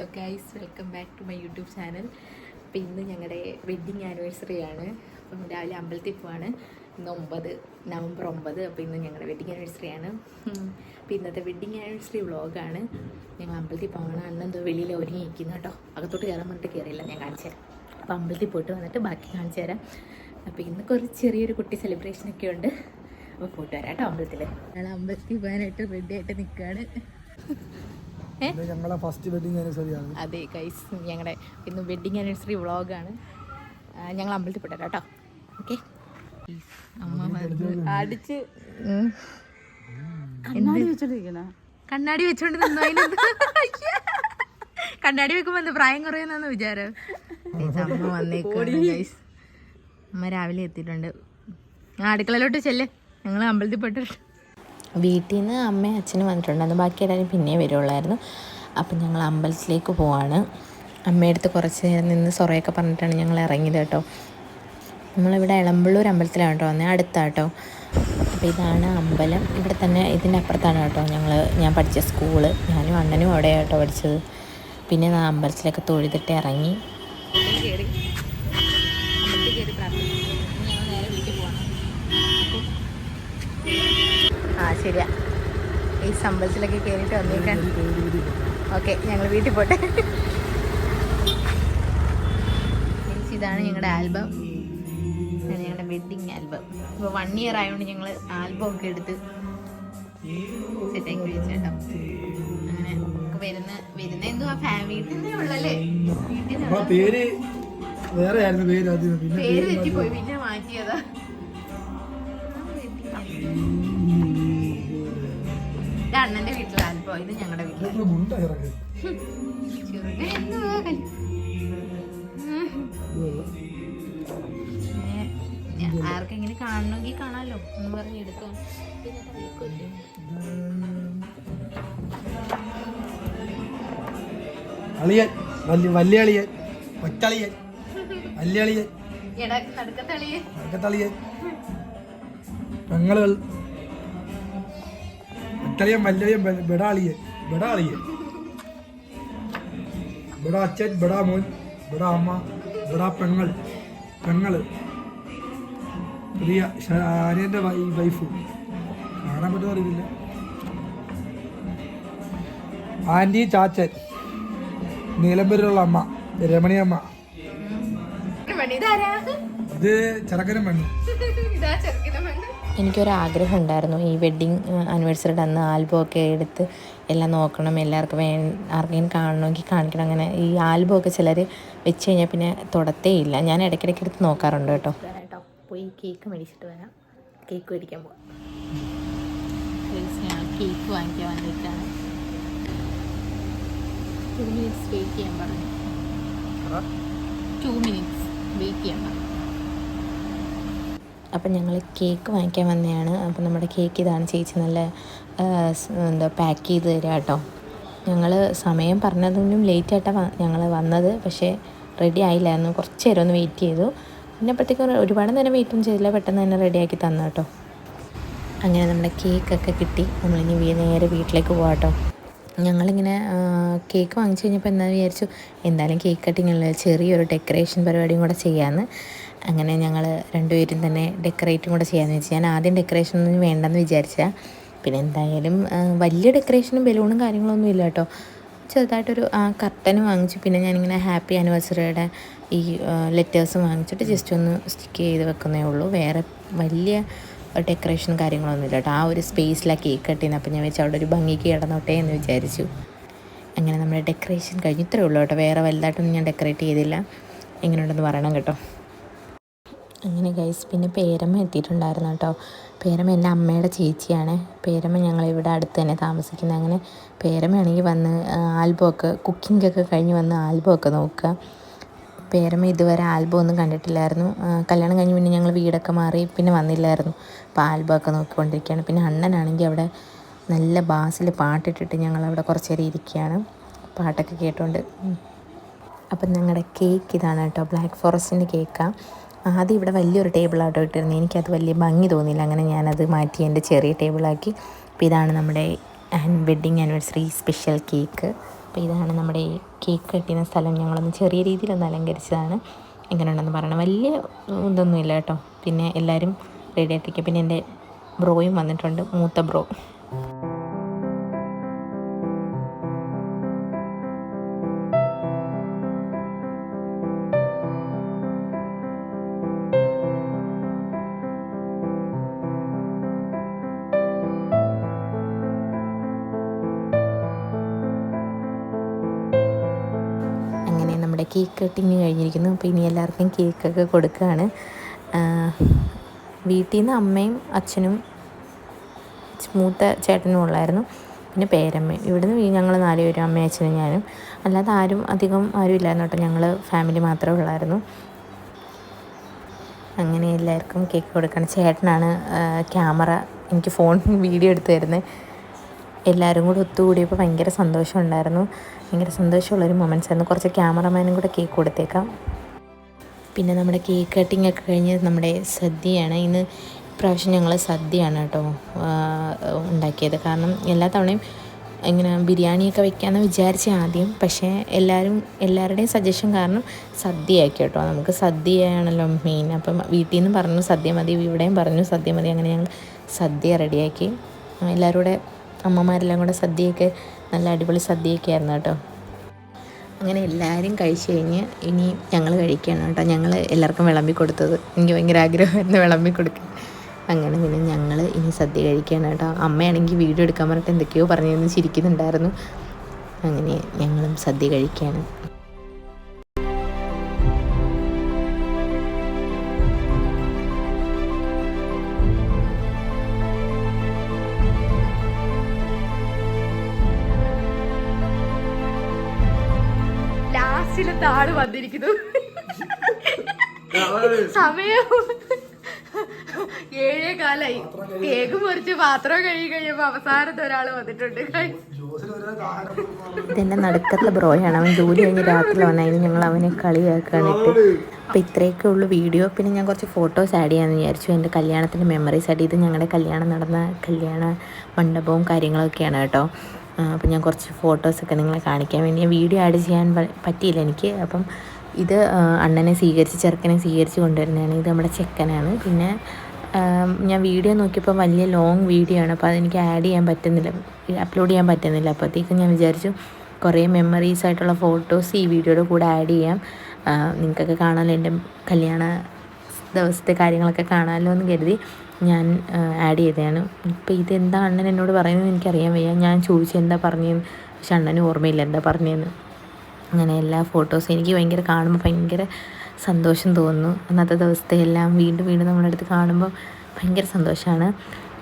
Hello guys, welcome back to my YouTube channel. അപ്പോൾ ഇന്ന് ഞങ്ങളുടെ വെഡ്ഡിങ് ആനിവേഴ്സറി ആണ്. അപ്പം രാവിലെ അമ്പലത്തിൽ പോവാണ്. ഇന്ന് നവംബർ 9. അപ്പോൾ ഇന്ന് ഞങ്ങളുടെ വെഡ്ഡിങ് ആനിവേഴ്സറി ആണ്. അപ്പോൾ ഇന്നത്തെ വെഡ്ഡിങ് ആനിവേഴ്സറി വ്ളോഗാണ്. ഞങ്ങൾ അമ്പലത്തിൽ പോകണം. അന്നെന്തോ വെളിയിൽ ഒരുങ്ങിയിരിക്കുന്നു കേട്ടോ. അകത്തോട്ട് കയറാൻ പറഞ്ഞിട്ട് കയറിയില്ല, ഞാൻ കാണിച്ചു തരാം. അപ്പോൾ അമ്പലത്തിൽ പോയിട്ട് വന്നിട്ട് ബാക്കി കാണിച്ചു തരാം. അപ്പോൾ ഇന്ന് കുറച്ച് ചെറിയൊരു കുട്ടി സെലിബ്രേഷനൊക്കെ ഉണ്ട്. അപ്പോൾ പോയിട്ട് വരാം കേട്ടോ അമ്പലത്തിൽ. ഞങ്ങൾ അമ്പലത്തിൽ പോകാനായിട്ട് റെഡി ആയിട്ട് നിൽക്കുകയാണ്. ഞങ്ങളെ ഫസ്റ്റ് വെഡിങ് ആനിവേഴ്സറിയാണ്. അതെ ഗൈസ്, ഞങ്ങളുടെ ഇന്ന് വെഡിങ് ആനിവേഴ്സറി വ്ളോഗാണ്. ഞങ്ങൾ അമ്പലത്തിൽ പെട്ടാ കേട്ടോ. ഓക്കെ, അമ്മ അടിച്ച് കണ്ണാടി വെച്ചോണ്ട് നിന്നു. കണ്ണാടി വെക്കുമ്പോ എന്താ പ്രായം കുറയുന്ന വിചാരം. അമ്മ വന്നേക്കാണ് ഗൈസ്. അമ്മ രാവിലെ എത്തിയിട്ടുണ്ട്. അടുക്കളയിലോട്ട് ചെല്ലേ, ഞങ്ങൾ അമ്പലത്തിൽ പെട്ടിട്ട്. വീട്ടിൽ നിന്ന് അമ്മയും അച്ഛനും വന്നിട്ടുണ്ടായിരുന്നു. ബാക്കി എല്ലാവരും പിന്നെ വരുള്ളായിരുന്നു. അപ്പം ഞങ്ങൾ അമ്പലത്തിലേക്ക് പോവാണ്. അമ്മയടുത്ത് കുറച്ച് നേരം നിന്ന് സൊറയൊക്കെ പറഞ്ഞിട്ടാണ് ഞങ്ങൾ ഇറങ്ങിയത് കേട്ടോ. നമ്മളിവിടെ എളമ്പള്ളൂർ അമ്പലത്തിലാണ് കേട്ടോ വന്നത്, അടുത്താട്ടോ. അപ്പോൾ ഇതാണ് അമ്പലം. ഇവിടെ തന്നെ ഇതിൻ്റെ അപ്പുറത്താണ് കേട്ടോ ഞാൻ പഠിച്ച സ്കൂള്. ഞാനും അണ്ണനും അവിടെ കേട്ടോ പഠിച്ചത്. പിന്നെ ഞാൻ അമ്പലത്തിലൊക്കെ തൊഴുതിട്ട് ഇറങ്ങി. ശരിയാ, ഈ അമ്പലത്തിലൊക്കെ കയറിയിട്ട് വന്നേക്കാൻ. ഓക്കെ, ഞങ്ങൾ വീട്ടിൽ പോട്ടെ. ഇതാണ് ഞങ്ങളുടെ ആൽബം, ഞങ്ങളുടെ വെഡ്ഡിങ് ആൽബം. ഇപ്പോൾ 1 ഇയർ ആയതുകൊണ്ട് ഞങ്ങൾ ആൽബം ഒക്കെ എടുത്ത് സെറ്റാക്കി വെച്ചു കേട്ടോ. അങ്ങനെ വരുന്ന എന്തുവാ ഫാമിലി ഉള്ളല്ലേ. പേര് തെറ്റിപ്പോയി, പിന്നെ മാറ്റിയതാ. ഇത് അണ്ണന്റെ വീട്ടിലെ ആൽബം, ഇത് ഞങ്ങളുടെ വീട്ടിൽ. ആർക്കെങ്കിലും കാണണമെങ്കിൽ കാണാലോ എന്ന് പറഞ്ഞ് എടുക്കാം. പെങ്ങളുകൾ ഒറ്റളിയൻ വല്യളിയൻ ബെടാളിയൻ ബെടാ അച്ഛൻ, ബെടാ മോൻ, ബെടാ അമ്മ, ബെടാ പെങ്ങള് പ്രിയ ആര്യൻ്റെ വൈഫ്. കാണാൻ പറ്റുമോ അറിയില്ല. ആൻറ്റി, ചാച്ചൻ, നീലമ്പൂരിലുള്ള അമ്മ രമണിയമ്മ. ഇത് ചെറുക്കനും പെണ്ണു. എനിക്കൊരാഗ്രഹം ഉണ്ടായിരുന്നു ഈ വെഡ്ഡിങ് ആനിവേഴ്സറിയുടെ അന്ന് ആൽബം ഒക്കെ എടുത്ത് എല്ലാം നോക്കണം, എല്ലാവർക്കും ആർക്കെങ്കിലും കാണണമെങ്കിൽ കാണിക്കണം. അങ്ങനെ ഈ ആൽബം ഒക്കെ ചിലർ വെച്ച് കഴിഞ്ഞാൽ പിന്നെ തൊടത്തേ ഇല്ല. ഞാൻ ഇടയ്ക്കിടയ്ക്ക് എടുത്ത് നോക്കാറുണ്ട് കേട്ടോ. പോയി കേക്ക് മേടിച്ചിട്ട് വരാം. കേക്ക് മേടിക്കാൻ പോകാം. ഞാൻ കേക്ക് വാങ്ങിക്കാൻ വന്നിട്ടാണ്. 2 മിനിറ്റ്സ് വെയിറ്റ് ചെയ്യാൻ പറഞ്ഞു. 2 മിനിറ്റ്സ് വെയിറ്റ് ചെയ്യാൻ പറഞ്ഞു. അപ്പം ഞങ്ങൾ കേക്ക് വാങ്ങിക്കാൻ വന്നതാണ്. അപ്പം നമ്മുടെ കേക്ക് ഇതാണ്. ചേച്ചി നല്ല പാക്ക് ചെയ്ത് തരാം കേട്ടോ. ഞങ്ങൾ സമയം പറഞ്ഞതിനും ലേറ്റായിട്ടാണ് ഞങ്ങൾ വന്നത്, പക്ഷേ റെഡി ആയില്ലായിരുന്നു. കുറച്ച് നേരം ഒന്ന് വെയിറ്റ് ചെയ്തു. പിന്നെ അപ്പോഴത്തേക്ക് ഒരുപാട് നേരം വെയിറ്റും ചെയ്തില്ല, പെട്ടെന്ന് തന്നെ റെഡിയാക്കി തന്നു കേട്ടോ. അങ്ങനെ നമ്മുടെ കേക്കൊക്കെ കിട്ടി. നമ്മളിനി നേരെ വീട്ടിലേക്ക് പോകാം കേട്ടോ. ഞങ്ങളിങ്ങനെ കേക്ക് വാങ്ങിച്ചു കഴിഞ്ഞപ്പോൾ എന്താ വിചാരിച്ചു, എന്തായാലും കേക്ക് കട്ടിങ്ങുള്ള ചെറിയൊരു ഡെക്കറേഷൻ പരിപാടിയും കൂടെ ചെയ്യാമെന്ന്. അങ്ങനെ ഞങ്ങൾ രണ്ടുപേരും തന്നെ ഡെക്കറേറ്റും കൂടെ ചെയ്യാമെന്ന് വെച്ചാൽ, ഞാൻ ആദ്യം ഡെക്കറേഷനൊന്നും വേണ്ടെന്ന് വിചാരിച്ചാൽ, പിന്നെ എന്തായാലും വലിയ ഡെക്കറേഷനും ബലൂണും കാര്യങ്ങളൊന്നും ഇല്ല കേട്ടോ. ചെറുതായിട്ടൊരു കർട്ടനും വാങ്ങിച്ചു. പിന്നെ ഞാനിങ്ങനെ ഹാപ്പി ആനിവേഴ്സറിയുടെ ഈ ലെറ്റേഴ്സും വാങ്ങിച്ചിട്ട് ജസ്റ്റ് ഒന്ന് സ്റ്റിക്ക് ചെയ്ത് വെക്കുന്നേ ഉള്ളൂ. വേറെ വലിയ ഡെക്കറേഷൻ കാര്യങ്ങളൊന്നും ഇല്ല കേട്ടോ. ആ ഒരു സ്പേസിലാണ് കേക്ക് കട്ടിന്ന്. അപ്പോൾ ഞാൻ വെച്ചാൽ അവിടെ ഒരു ഭംഗിക്ക് കിടന്നോട്ടെ എന്ന് വിചാരിച്ചു. അങ്ങനെ നമ്മുടെ ഡെക്കറേഷൻ കഴിഞ്ഞ് ഇത്രയേ ഉള്ളൂ കേട്ടോ. വേറെ വലുതായിട്ടൊന്നും ഞാൻ ഡെക്കറേറ്റ് ചെയ്തില്ല. എങ്ങനെയുണ്ടെന്ന് പറയണം കേട്ടോ. അങ്ങനെ ഗൈസ്, പിന്നെ പേരമ്മ എത്തിയിട്ടുണ്ടായിരുന്നു കേട്ടോ. പേരമ്മ എൻ്റെ അമ്മയുടെ ചേച്ചിയാണ്. പേരമ്മ ഞങ്ങളിവിടെ അടുത്ത് തന്നെ താമസിക്കുന്നത്. അങ്ങനെ പേരമ്മയാണെങ്കിൽ വന്ന് ആൽബമൊക്കെ കുക്കിങ്ങൊക്കെ കഴിഞ്ഞ് വന്ന് ആൽബമൊക്കെ നോക്കുക. പേരമ്മ ഇതുവരെ ആൽബം ഒന്നും കണ്ടിട്ടില്ലായിരുന്നു. കല്യാണം കഴിഞ്ഞ് പിന്നെ ഞങ്ങൾ വീടൊക്കെ മാറി പിന്നെ വന്നില്ലായിരുന്നു. അപ്പോൾ ആൽബമൊക്കെ നോക്കിക്കൊണ്ടിരിക്കുകയാണ്. പിന്നെ അണ്ണനാണെങ്കിൽ അവിടെ നല്ല ബാസിൽ പാട്ടിട്ടിട്ട് ഞങ്ങളവിടെ കുറച്ച് നേരം ഇരിക്കുകയാണ്, പാട്ടൊക്കെ കേട്ടുകൊണ്ട്. അപ്പം ഞങ്ങളുടെ കേക്ക് ഇതാണ് കേട്ടോ, ബ്ലാക്ക് ഫോറസ്റ്റിൻ്റെ കേക്കാണ്. ആദ്യം ഇവിടെ വലിയൊരു ടേബിളാട്ടോ ഇട്ടിരുന്നത്. എനിക്കത് വലിയ ഭംഗി തോന്നിയില്ല. അങ്ങനെ ഞാനത് മാറ്റി എൻ്റെ ചെറിയ ടേബിളാക്കി. അപ്പോൾ ഇതാണ് നമ്മുടെ വെഡ്ഡിങ് ആനിവേഴ്സറി സ്പെഷ്യൽ കേക്ക്. അപ്പോൾ ഇതാണ് നമ്മുടെ കേക്ക് കട്ടിയുന്ന സ്ഥലം ഞങ്ങളൊന്ന് ചെറിയ രീതിയിലൊന്ന് അലങ്കരിച്ചതാണ്. എങ്ങനെയുണ്ടെന്ന് പറയണം. വലിയ ഇതൊന്നുമില്ല കേട്ടോ. പിന്നെ എല്ലാവരും റെഡി ആയിട്ടിരിക്കുക. പിന്നെ എൻ്റെ ബ്രോയും വന്നിട്ടുണ്ട്, മൂത്ത ബ്രോ. നമ്മുടെ കേക്ക് കട്ടിങ് കഴിഞ്ഞിരിക്കുന്നു. അപ്പോൾ ഇനി എല്ലാവർക്കും കേക്കൊക്കെ കൊടുക്കുകയാണ്. വീട്ടിൽ നിന്ന് അമ്മയും അച്ഛനും മൂത്ത ചേട്ടനും ഉള്ളായിരുന്നു, പിന്നെ പേരമ്മയും. ഇവിടുന്ന് ഞങ്ങൾ 4 പേരും, അമ്മയും അച്ഛനും ഞാനും. അല്ലാതെ അധികം ആരും ഇല്ലായിരുന്നു കേട്ടോ. ഞങ്ങൾ ഫാമിലി മാത്രമേ ഉള്ളായിരുന്നു. അങ്ങനെ എല്ലാവർക്കും കേക്ക് കൊടുക്കണം. ചേട്ടനാണ് ക്യാമറ എനിക്ക് ഫോൺ വീഡിയോ എടുത്ത് തരുന്നത്. എല്ലാവരും കൂടെ ഒത്തുകൂടിയപ്പോൾ ഭയങ്കര സന്തോഷമുണ്ടായിരുന്നു. ഭയങ്കര സന്തോഷമുള്ളൊരു മൊമെൻറ്റ്സ് ആയിരുന്നു. കുറച്ച് ക്യാമറമാനും കൂടെ കേക്ക് കൊടുത്തേക്കാം. പിന്നെ നമ്മുടെ കേക്ക് കട്ടിങ് ഒക്കെ കഴിഞ്ഞ് നമ്മുടെ സദ്യയാണ്. ഇപ്രാവശ്യം ഞങ്ങൾ സദ്യയാണ് കേട്ടോ ഉണ്ടാക്കിയത്. കാരണം എല്ലാ തവണയും ഇങ്ങനെ ബിരിയാണിയൊക്കെ വെക്കാമെന്ന് വിചാരിച്ച ആദ്യം, പക്ഷേ എല്ലാവരുടെയും സജഷൻ കാരണം സദ്യയാക്കി കേട്ടോ. നമുക്ക് സദ്യയാണല്ലോ മെയിൻ. അപ്പം വീട്ടിൽ നിന്ന് പറഞ്ഞു സദ്യ മതി, ഇവിടെയും പറഞ്ഞു സദ്യ മതി. അങ്ങനെ ഞങ്ങൾ സദ്യ റെഡിയാക്കി. എല്ലാവരും കൂടെ അമ്മമാരെല്ലാം കൂടെ സദ്യയൊക്കെ നല്ല അടിപൊളി സദ്യയൊക്കെ ആയിരുന്നു കേട്ടോ. അങ്ങനെ എല്ലാവരും കഴിച്ച് കഴിഞ്ഞ് ഇനി ഞങ്ങൾ കഴിക്കുകയാണ് കേട്ടോ. ഞങ്ങൾ എല്ലാവർക്കും വിളമ്പി കൊടുത്തത്. എനിക്ക് ഭയങ്കര ആഗ്രഹമായിരുന്നു വിളമ്പി കൊടുക്കാൻ. അങ്ങനെ പിന്നെ ഞങ്ങൾ ഇനി സദ്യ കഴിക്കുകയാണ് കേട്ടോ. അമ്മയാണെങ്കിൽ വീഡിയോ എടുക്കാൻ പറഞ്ഞിട്ട് എന്തൊക്കെയോ പറഞ്ഞു ചിരിക്കുന്നുണ്ടായിരുന്നു. അങ്ങനെ ഞങ്ങളും സദ്യ കഴിക്കുകയാണ്. ലാസ്റ്റിലത്തെ ആള് വന്നിരിക്കുന്നു. സമയം 7:15. കേക്ക് മുറിച്ച് പാത്രം കഴുകി കഴിയുമ്പോ അവസാനത്തെ ഒരാള് വന്നിട്ടുണ്ട്. ഇതെൻ്റെ നടുക്കത്തെ ബ്രോയാണ്. അവൻ ജോലി കഴിഞ്ഞ് രാത്രി വന്നതിന് ഞങ്ങൾ അവനെ കളിയാക്കാനിട്ട്. അപ്പോൾ ഇത്രയൊക്കെ ഉള്ളൂ വീഡിയോ. പിന്നെ ഞാൻ കുറച്ച് ഫോട്ടോസ് ആഡ് ചെയ്യാമെന്ന് വിചാരിച്ചു. എൻ്റെ കല്യാണത്തിൻ്റെ മെമ്മറീസ് ആയിട്ട്. ഇത് ഞങ്ങളുടെ കല്യാണം നടന്ന കല്യാണ മണ്ഡപവും കാര്യങ്ങളൊക്കെയാണ് കേട്ടോ. അപ്പം ഞാൻ കുറച്ച് ഫോട്ടോസൊക്കെ നിങ്ങളെ കാണിക്കാൻ വേണ്ടി വീഡിയോ ആഡ് ചെയ്യാൻ പറ്റിയില്ല എനിക്ക്. അപ്പം ഇത് അണ്ണനെ ചെറുക്കനെ സ്വീകരിച്ച് കൊണ്ടുവരുന്നതാണ്. ഇത് നമ്മുടെ ചെക്കനാണ്. പിന്നെ ഞാൻ വീഡിയോ നോക്കിയപ്പോൾ വലിയ ലോങ് വീഡിയോ ആണ്. അപ്പോൾ അതെനിക്ക് അപ്ലോഡ് ചെയ്യാൻ പറ്റുന്നില്ല. അപ്പോഴത്തേക്കും ഞാൻ വിചാരിച്ചു കുറേ മെമ്മറീസ് ആയിട്ടുള്ള ഫോട്ടോസ് ഈ വീഡിയോയുടെ കൂടെ ആഡ് ചെയ്യാം. നിങ്ങൾക്കൊക്കെ കാണാമല്ലോ, എൻ്റെ കല്യാണ ദിവസത്തെ കാര്യങ്ങളൊക്കെ കാണാമല്ലോ എന്ന് കരുതി ഞാൻ ആഡ് ചെയ്തതാണ്. ഇപ്പോൾ ഇതെന്താ അണ്ണൻ എന്നോട് പറയുന്നത് എനിക്കറിയാൻ വയ്യ. ഞാൻ ചോദിച്ചു എന്താ പറഞ്ഞതെന്ന്, പക്ഷെ അണ്ണന് ഓർമ്മയില്ല എന്താ പറഞ്ഞതെന്ന്. അങ്ങനെ എല്ലാ ഫോട്ടോസും എനിക്ക് ഭയങ്കര കാണുമ്പോൾ ഭയങ്കര സന്തോഷം തോന്നുന്നു. അന്നത്തെ ദിവസത്തെ എല്ലാം വീണ്ടും നമ്മുടെ അടുത്ത് കാണുമ്പോൾ ഭയങ്കര സന്തോഷമാണ്.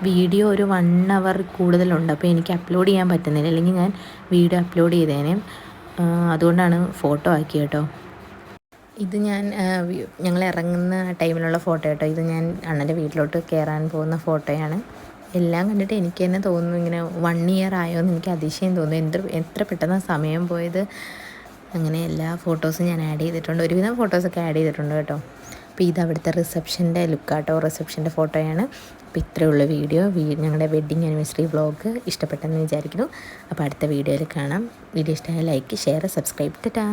വീഡിയോ ഒരു 1 hour കൂടുതലുണ്ട്. അപ്പോൾ എനിക്ക് അപ്ലോഡ് ചെയ്യാൻ പറ്റുന്നില്ല. അല്ലെങ്കിൽ ഞാൻ വീഡിയോ അപ്ലോഡ് ചെയ്തേനെ. അതുകൊണ്ടാണ് ഫോട്ടോ ആക്കി കേട്ടോ. ഇത് ഞങ്ങൾ ഇറങ്ങുന്ന ടൈമിലുള്ള ഫോട്ടോ കേട്ടോ. ഇത് ഞാൻ അണ്ണൻ്റെ വീട്ടിലോട്ട് കയറാൻ പോകുന്ന ഫോട്ടോയാണ്. എല്ലാം കണ്ടിട്ട് എനിക്ക് തന്നെ തോന്നുന്നു ഇങ്ങനെ 1 year ആയോ എന്ന് എനിക്ക് അതിശയം തോന്നുന്നു. എത്ര പെട്ടെന്ന് സമയം പോയത്. അങ്ങനെ എല്ലാ ഫോട്ടോസും ഞാൻ ആഡ് ചെയ്തിട്ടുണ്ട്. ഒരുവിധം ഫോട്ടോസൊക്കെ ആഡ് ചെയ്തിട്ടുണ്ട് കേട്ടോ. അപ്പോൾ ഇത് അവിടുത്തെ റിസപ്ഷൻ്റെ ലുക്കാട്ടോ, റിസപ്ഷൻ്റെ ഫോട്ടോയാണ്. അപ്പോൾ ഇത്രയുള്ള വീഡിയോ. ഞങ്ങളുടെ വെഡ്ഡിങ് ആനിവേഴ്സറി വ്ളോഗ് ഇഷ്ടപ്പെട്ടെന്ന് വിചാരിക്കുന്നു. അപ്പോൾ അടുത്ത വീഡിയോയിൽ കാണാം. വീഡിയോ ഇഷ്ടമായ ലൈക്ക്, ഷെയർ, സബ്സ്ക്രൈബ്. ടാറ്റാ.